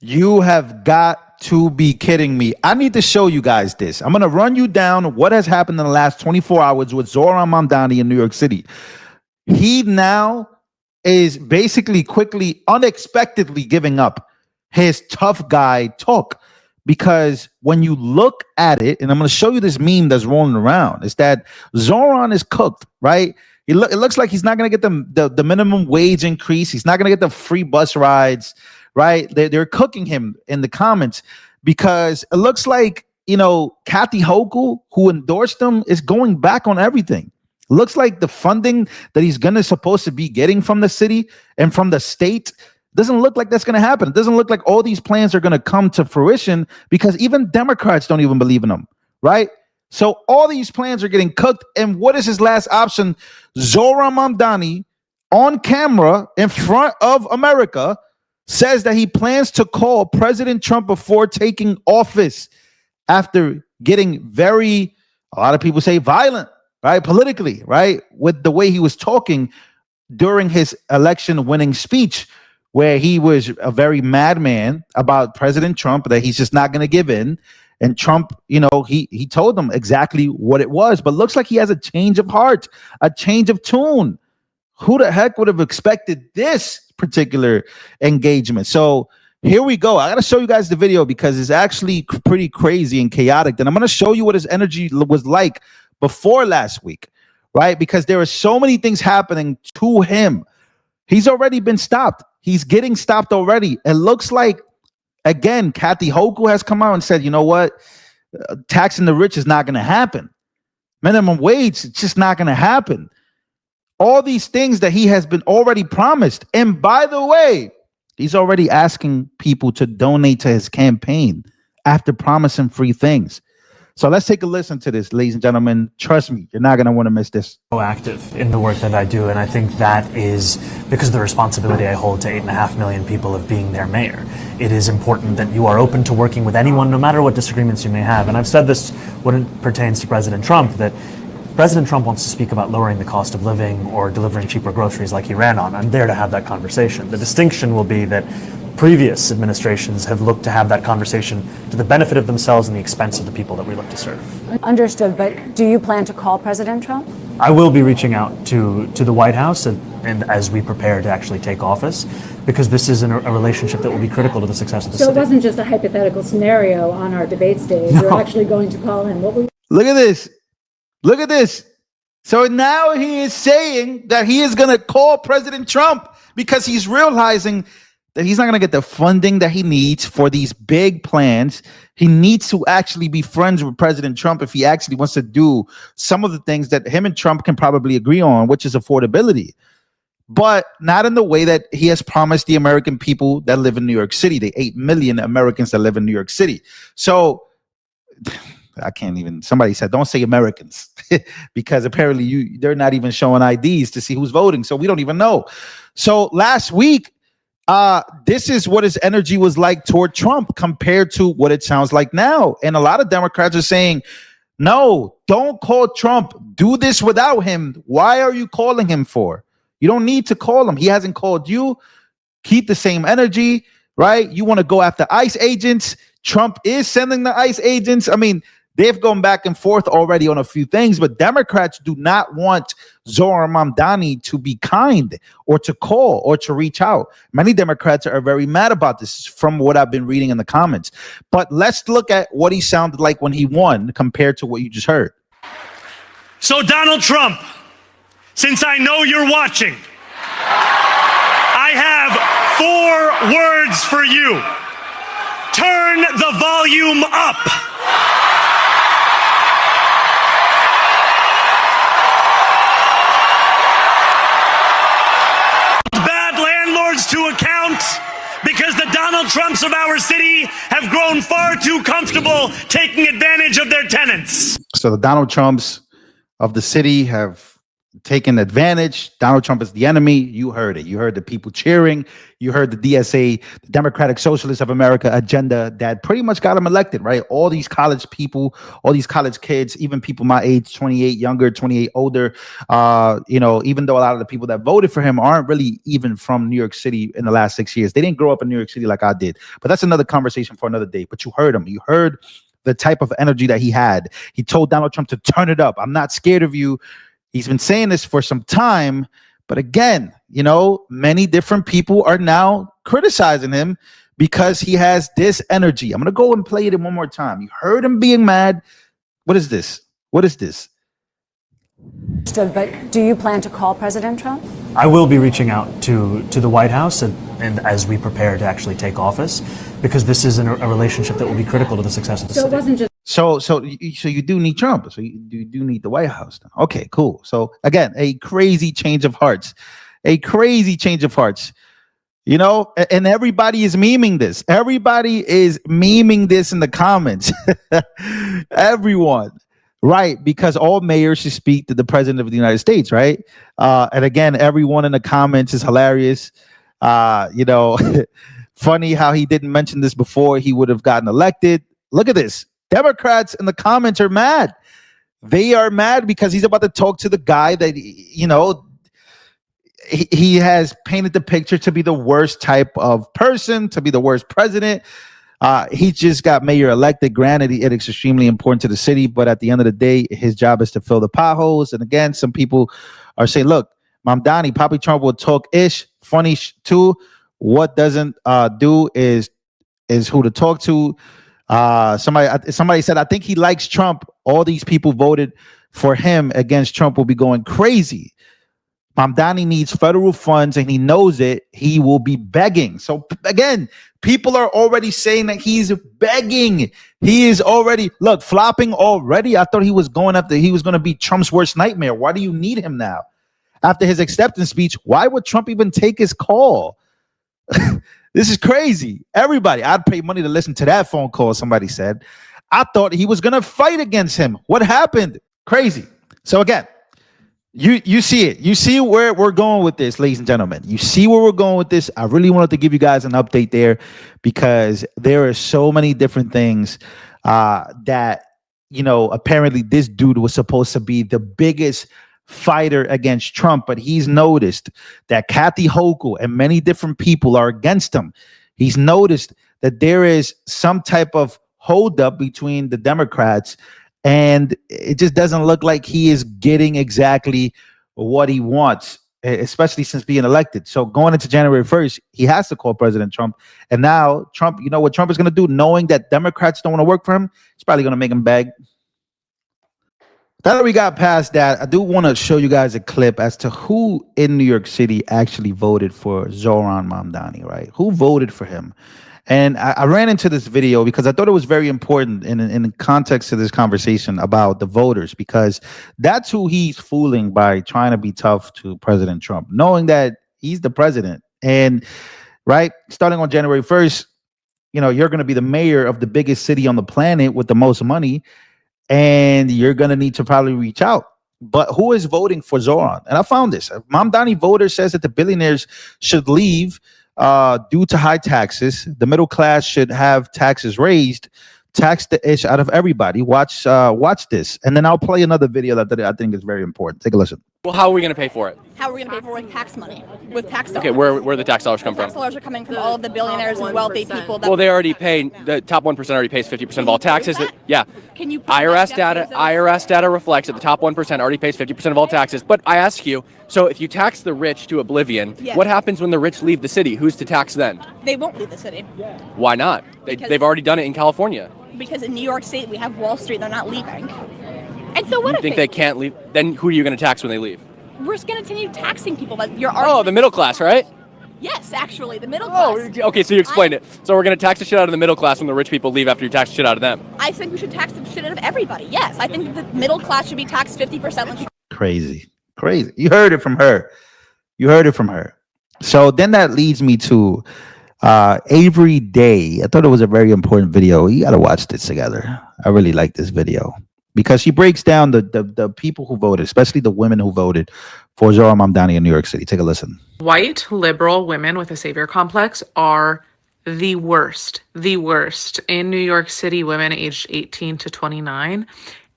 You have got to be kidding me. I need to show you guys this. I'm going to run you down what has happened in the last 24 hours with Zohran Mamdani in New York City. He now is basically quickly, unexpectedly giving up his tough guy talk, because when you look at it, and I'm going to show you this meme that's rolling around, is that Zohran is cooked, right? It looks like he's not going to get the minimum wage increase. He's not going to get the free bus rides, right? They're cooking him in the comments because it looks like, you know, Kathy Hochul, who endorsed him, is going back on everything. It looks like the funding that he's supposed to be getting from the city and from the state doesn't look like that's going to happen. It doesn't look like all these plans are going to come to fruition because even Democrats don't even believe in them, right? So all these plans are getting cooked. And what is his last option? Zohran Mamdani on camera in front of America says that he plans to call President Trump before taking office after getting a lot of people say violent, right? Politically, right? With the way he was talking during his election winning speech, where he was a very madman about President Trump, that he's just not going to give in. And Trump, you know, he told them exactly what it was, but looks like he has a change of heart, a change of tune. Who the heck would have expected this particular engagement? So here we go. I got to show you guys the video because it's actually pretty crazy and chaotic. Then I'm going to show you what his energy was like before last week, right? Because there are so many things happening to him. He's already been stopped. He's getting stopped already. It looks like, again, Kathy Hochul has come out and said, you know what? Taxing the rich is not going to happen. Minimum wage, it's just not going to happen. All these things that he has been already promised. And by the way, he's already asking people to donate to his campaign after promising free things. So let's take a listen to this, ladies and gentlemen. Trust me, you're not going to want to miss this. Proactive in the work that I do, and I think that is because of the responsibility I hold to 8.5 million people of being their mayor. It is important that you are open to working with anyone, no matter what disagreements you may have. And I've said this when it pertains to President Trump, that if President Trump wants to speak about lowering the cost of living or delivering cheaper groceries like he ran on, I'm there to have that conversation. The distinction will be that previous administrations have looked to have that conversation to the benefit of themselves and the expense of the people that we look to serve. Understood, but do you plan to call President Trump? I will be reaching out to the White House and as we prepare to actually take office, because this is a relationship that will be critical to the success of the city. So it wasn't just a hypothetical scenario on our debate stage. No. You're actually going to call him. Look at this. Look at this. So now he is saying that he is going to call President Trump because he's realizing that he's not going to get the funding that he needs for these big plans. He needs to actually be friends with President Trump if he actually wants to do some of the things that him and Trump can probably agree on, which is affordability, but not in the way that he has promised the American people that live in New York City, the 8 million Americans that live in New York City. So I can't even, somebody said, don't say Americans because apparently they're not even showing IDs to see who's voting. So we don't even know. So last week, this is what his energy was like toward Trump compared to what it sounds like now. And a lot of Democrats are saying, no, don't call Trump. Do this without him. Why are you calling him for? You don't need to call him. He hasn't called you. Keep the same energy, right? You want to go after ICE agents. Trump is sending the ICE agents. I mean, they've gone back and forth already on a few things, but Democrats do not want Zohran Mamdani to be kind or to call or to reach out. Many Democrats are very mad about this from what I've been reading in the comments. But let's look at what he sounded like when he won compared to what you just heard. So Donald Trump, since I know you're watching, I have 4 words for you. Turn the volume up. To account, because the Donald Trumps of our city have grown far too comfortable taking advantage of their tenants. So the Donald Trumps of the city have taking advantage. Donald Trump is the enemy. You heard it. You heard the people cheering. You heard the DSA, the Democratic Socialists of America agenda that pretty much got him elected, right? All these college people, all these college kids, even people my age, 28 younger, 28 older, even though a lot of the people that voted for him aren't really even from New York City in the last 6 years. They didn't grow up in New York City like I did. But that's another conversation for another day. But you heard him. You heard the type of energy that he had. He told Donald Trump to turn it up. I'm not scared of you. He's been saying this for some time, but again, many different people are now criticizing him because he has this energy. I'm going to go and play it one more time. You heard him being mad. What is this? What is this? But do you plan to call President Trump? I will be reaching out to the White House and as we prepare to actually take office, because this is a relationship that will be critical to the success of the city. So it wasn't just So you do need Trump. So you do need the White House. Okay, cool. So again, a crazy change of hearts, and everybody is memeing this. Everybody is memeing this in the comments. Everyone, right? Because all mayors should speak to the president of the United States, right? And again, everyone in the comments is hilarious. Funny how he didn't mention this before he would have gotten elected. Look at this. Democrats in the comments are mad. They are mad because he's about to talk to the guy that, he has painted the picture to be the worst type of person, to be the worst president. He just got mayor elected. Granted, it's extremely important to the city, but at the end of the day, his job is to fill the potholes. And again, some people are saying, look, Mamdani, Poppy Trump will talk funny too. What doesn't do is who to talk to. Somebody said, I think he likes Trump. All these people voted for him against Trump will be going crazy. Mamdani needs federal funds and he knows it. He will be begging. So again, people are already saying that he's begging. He is already flopping already. I thought he was going to be Trump's worst nightmare. Why do you need him now? After his acceptance speech, why would Trump even take his call? This is crazy. Everybody, I'd pay money to listen to that phone call, somebody said. I thought he was going to fight against him. What happened? Crazy. So again, you see it. You see where we're going with this, ladies and gentlemen. You see where we're going with this. I really wanted to give you guys an update there because there are so many different things that, apparently this dude was supposed to be the biggest fighter against Trump, but he's noticed that Kathy Hochul and many different people are against him. He's noticed that there is some type of holdup between the Democrats, and it just doesn't look like he is getting exactly what he wants, especially since being elected. So going into January 1st, he has to call President Trump. And now Trump, what Trump is going to do, knowing that Democrats don't want to work for him, he's probably going to make him beg. Now that we got past that, I do want to show you guys a clip as to who in New York City actually voted for Zohran Mamdani, right? Who voted for him? And I ran into this video because I thought it was very important in the context of this conversation about the voters, because that's who he's fooling by trying to be tough to President Trump, knowing that he's the president. And right, starting on January 1st, you're going to be the mayor of the biggest city on the planet with the most money. And you're going to need to probably reach out. But who is voting for Zohran? And I found this. Mamdani voter says that the billionaires should leave due to high taxes. The middle class should have taxes raised. Tax the ish out of everybody. Watch this. And then I'll play another video that I think is very important. Take a listen. Well, how are we going to pay for it? How are we going to pay for it with tax money? With tax dollars. Okay, where the tax dollars come from? Tax dollars are coming from all of the billionaires and wealthy people. Well, they already pay, the top 1% already pays 50% of all taxes. Yeah. Can you IRS data reflects that the top 1% already pays 50% of all taxes. But I ask you, so if you tax the rich to oblivion, Yes. What happens when the rich leave the city? Who's to tax then? They won't leave the city. Why not? They've already done it in California. Because in New York State, we have Wall Street. They're not leaving. And so what You if think they can't leave? Then who are you going to tax when they leave? We're just going to continue taxing people. But your Oh, argument, the middle class, right? Yes, actually, the middle Oh, class. okay, so you explained it. So we're going to tax the shit out of the middle class when the rich people leave after you tax the shit out of them. I think we should tax the shit out of everybody. Yes, I think the middle class should be taxed 50%. Crazy. You heard it from her. So then that leads me to Avery Day. I thought it was a very important video. You got to watch this together. I really like this video. because she breaks down the people who voted, especially the women who voted for Zohran Mamdani in New York City. Take a listen. White liberal women with a savior complex are the worst. In New York City, women aged 18 to 29,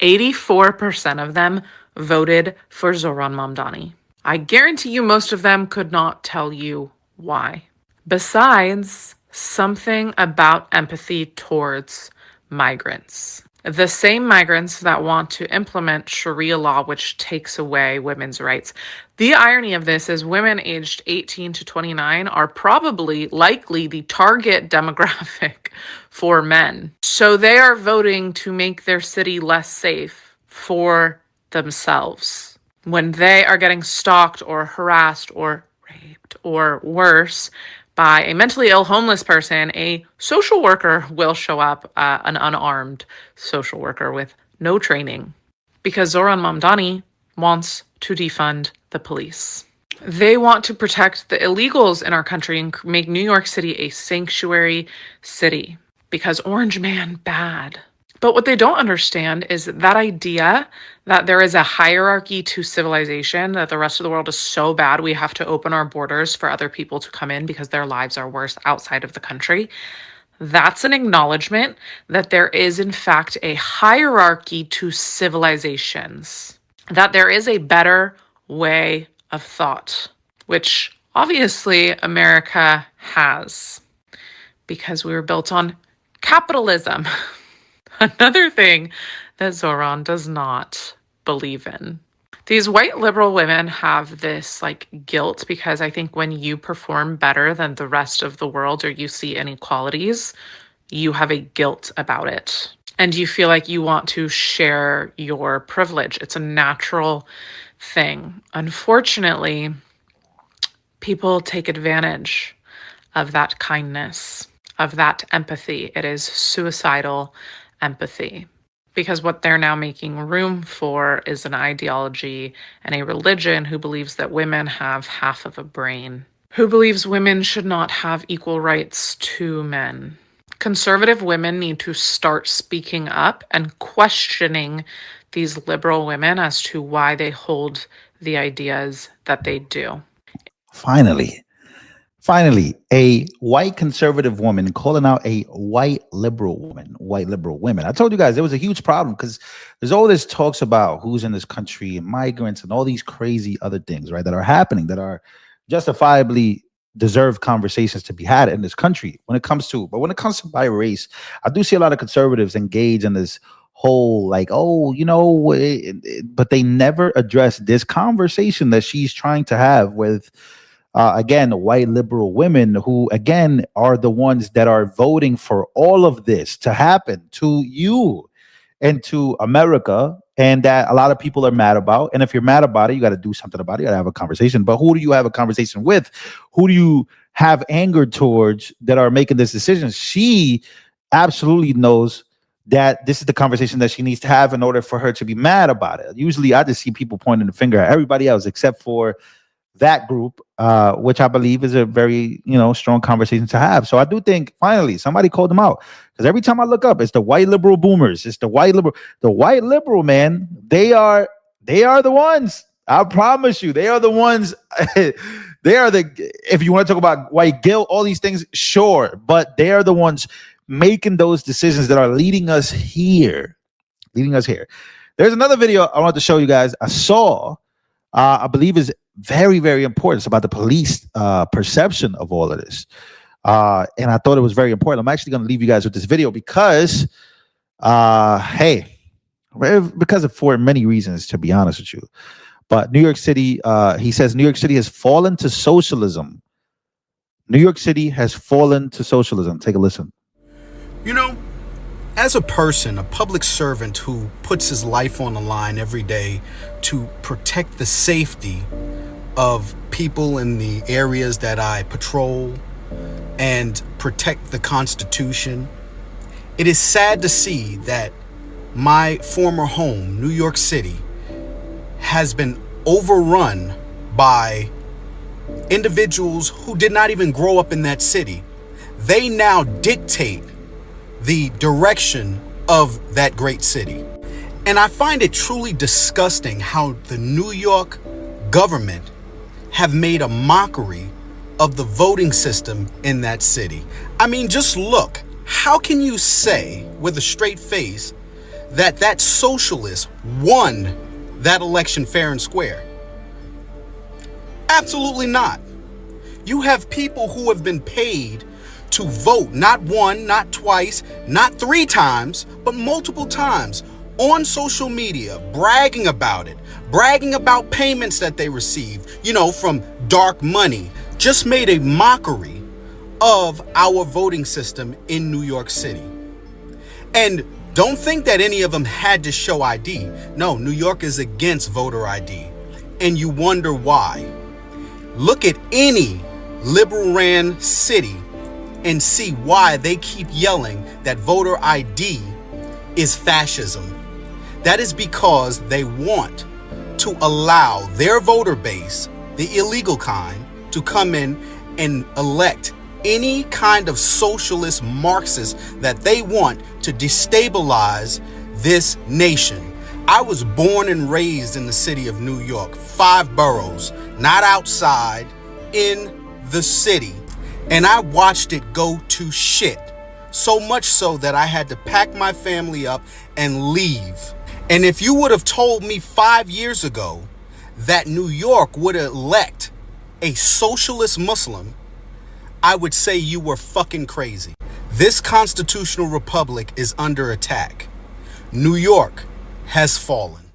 84% of them voted for Zohran Mamdani. I guarantee you most of them could not tell you why. Besides, something about empathy towards migrants. The same migrants that want to implement Sharia law, which takes away women's rights. The irony of this is women aged 18 to 29 are probably likely the target demographic for men. So they are voting to make their city less safe for themselves when they are getting stalked or harassed or raped or worse by a mentally ill homeless person. A social worker will show up, an unarmed social worker with no training, because Zohran Mamdani wants to defund the police. They want to protect the illegals in our country and make New York City a sanctuary city, because Orange Man bad. But what they don't understand is that idea that there is a hierarchy to civilization, that the rest of the world is so bad we have to open our borders for other people to come in because their lives are worse outside of the country. That's an acknowledgement that there is, in fact, a hierarchy to civilizations, that there is a better way of thought, which obviously America has, because we were built on capitalism. Another thing that Zohran does not believe in. These white liberal women have this guilt, because I think when you perform better than the rest of the world or you see inequalities, you have a guilt about it. And you feel like you want to share your privilege. It's a natural thing. Unfortunately, people take advantage of that kindness, of that empathy. It is suicidal empathy, because what they're now making room for is an ideology and a religion who believes that women have half of a brain, who believes women should not have equal rights to men. Conservative women need to start speaking up and questioning these liberal women as to why they hold the ideas that they do. Finally, a white conservative woman calling out a white liberal women. I told you guys there was a huge problem, because there's all this talks about who's in this country and migrants and all these crazy other things, right, that are happening, that are justifiably deserve conversations to be had in this country when it comes to by race. I do see a lot of conservatives engage in this whole but they never address this conversation that she's trying to have with again, white liberal women, who again are the ones that are voting for all of this to happen to you and to America, and that a lot of people are mad about. And if you're mad about it, you got to do something about it. You got to have a conversation. But who do you have a conversation with? Who do you have anger towards that are making this decision? She absolutely knows that this is the conversation that she needs to have in order for her to be mad about it. Usually I just see people pointing the finger at everybody else except for that group, which I believe is a very, strong conversation to have. So I do think finally somebody called them out, because every time I look up, it's the white liberal boomers. It's the white liberal, man. They are the ones. I promise you, they are the ones. They are if you want to talk about white guilt, all these things, sure, but they are the ones making those decisions that are leading us here. There's another video I want to show you guys. I saw, I believe is very, very important. It's about the police perception of all of this. And I thought it was very important. I'm actually going to leave you guys with this video because, for many reasons, to be honest with you. But New York City, he says New York City has fallen to socialism. New York City has fallen to socialism. Take a listen. As a person, a public servant who puts his life on the line every day to protect the safety of people in the areas that I patrol and protect the Constitution, it is sad to see that my former home, New York City, has been overrun by individuals who did not even grow up in that city. They now dictate the direction of that great city. And I find it truly disgusting how the New York government have made a mockery of the voting system in that city. I mean, just look. How can you say with a straight face that that socialist won that election fair and square? Absolutely not. You have people who have been paid to vote, not one, not twice, not 3 times, but multiple times on social media, bragging about it, bragging about payments that they received, from dark money, just made a mockery of our voting system in New York City. And don't think that any of them had to show ID. No, New York is against voter ID. And you wonder why. Look at any liberal ran city and see why they keep yelling that voter ID is fascism. That is because they want to allow their voter base, the illegal kind, to come in and elect any kind of socialist Marxist that they want to destabilize this nation. I was born and raised in the city of New York, 5 boroughs, not outside, in the city. And I watched it go to shit. So much so that I had to pack my family up and leave. And if you would have told me 5 years ago that New York would elect a socialist Muslim, I would say you were fucking crazy. This constitutional republic is under attack. New York has fallen.